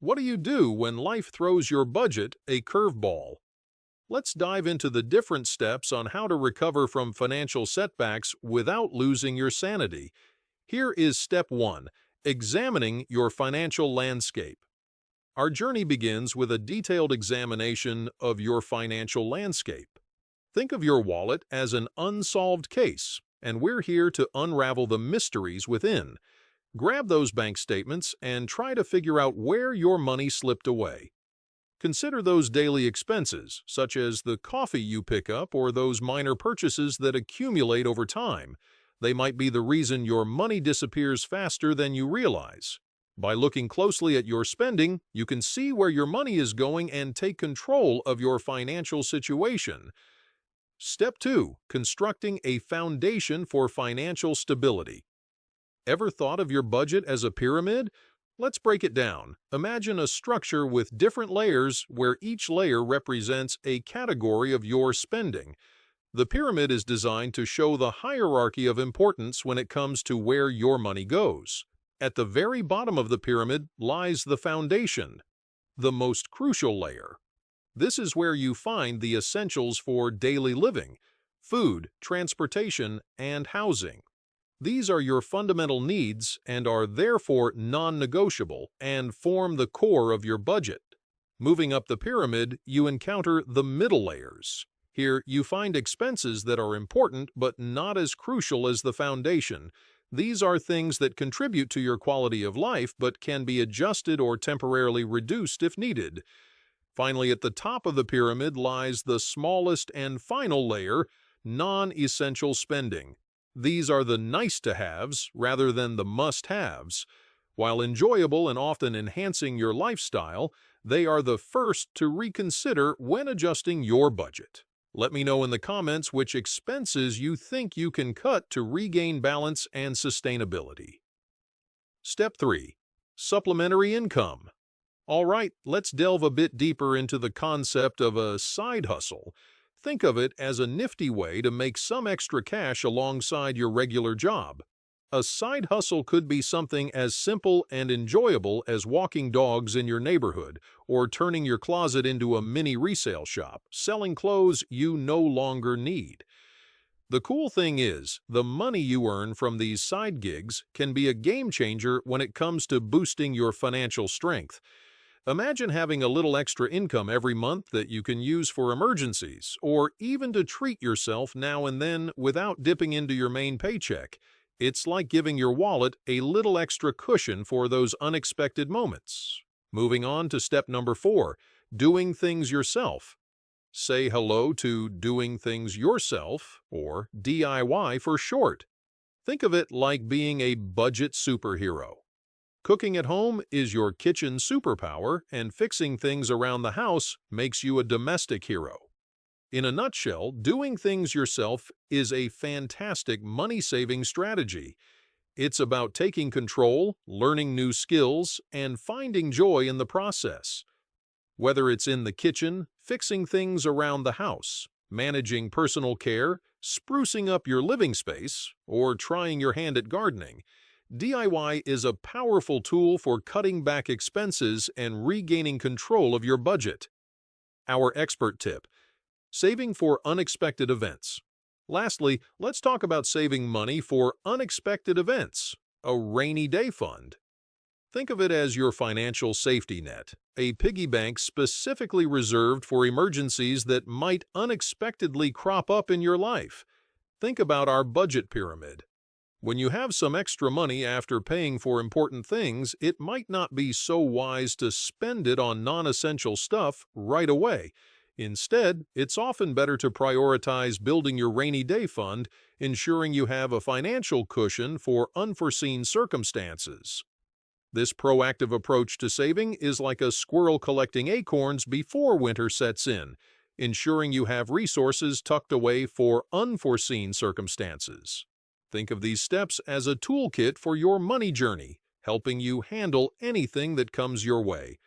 What do you do when life throws your budget a curveball? Let's dive into the different steps on how to recover from financial setbacks without losing your sanity. Here is step 1, examining your financial landscape. Our journey begins with a detailed examination of your financial landscape. Think of your wallet as an unsolved case, and we're here to unravel the mysteries within. Grab those bank statements and try to figure out where your money slipped away. Consider those daily expenses, such as the coffee you pick up or those minor purchases that accumulate over time. They might be the reason your money disappears faster than you realize. By looking closely at your spending, you can see where your money is going and take control of your financial situation. Step 2, constructing a foundation for financial stability. Ever thought of your budget as a pyramid? Let's break it down. Imagine a structure with different layers where each layer represents a category of your spending. The pyramid is designed to show the hierarchy of importance when it comes to where your money goes. At the very bottom of the pyramid lies the foundation, the most crucial layer. This is where you find the essentials for daily living: food, transportation, and housing. These are your fundamental needs and are therefore non-negotiable and form the core of your budget. Moving up the pyramid, you encounter the middle layers. Here, you find expenses that are important but not as crucial as the foundation. These are things that contribute to your quality of life but can be adjusted or temporarily reduced if needed. Finally, at the top of the pyramid lies the smallest and final layer, non-essential spending. These are the nice-to-haves rather than the must-haves. While enjoyable and often enhancing your lifestyle, they are the first to reconsider when adjusting your budget. Let me know in the comments which expenses you think you can cut to regain balance and sustainability. Step 3. Supplementary income. All right, let's delve a bit deeper into the concept of a side hustle. Think of it as a nifty way to make some extra cash alongside your regular job. A side hustle could be something as simple and enjoyable as walking dogs in your neighborhood or turning your closet into a mini resale shop, selling clothes you no longer need. The cool thing is, the money you earn from these side gigs can be a game changer when it comes to boosting your financial strength. Imagine having a little extra income every month that you can use for emergencies or even to treat yourself now and then without dipping into your main paycheck. It's like giving your wallet a little extra cushion for those unexpected moments. Moving on to step number 4, doing things yourself. Say hello to doing things yourself, or DIY for short. Think of it like being a budget superhero. Cooking at home is your kitchen superpower, and fixing things around the house makes you a domestic hero. In a nutshell, doing things yourself is a fantastic money-saving strategy. It's about taking control, learning new skills, and finding joy in the process. Whether it's in the kitchen, fixing things around the house, managing personal care, sprucing up your living space, or trying your hand at gardening, DIY is a powerful tool for cutting back expenses and regaining control of your budget. Our expert tip: saving for unexpected events. Lastly, let's talk about saving money for unexpected events, a rainy day fund. Think of it as your financial safety net, a piggy bank specifically reserved for emergencies that might unexpectedly crop up in your life. Think about our budget pyramid. When you have some extra money after paying for important things, it might not be so wise to spend it on non-essential stuff right away. Instead, it's often better to prioritize building your rainy day fund, ensuring you have a financial cushion for unforeseen circumstances. This proactive approach to saving is like a squirrel collecting acorns before winter sets in, ensuring you have resources tucked away for unforeseen circumstances. Think of these steps as a toolkit for your money journey, helping you handle anything that comes your way.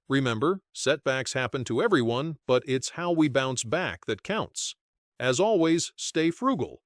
Remember, setbacks happen to everyone, but it's how we bounce back that counts. As always, stay frugal,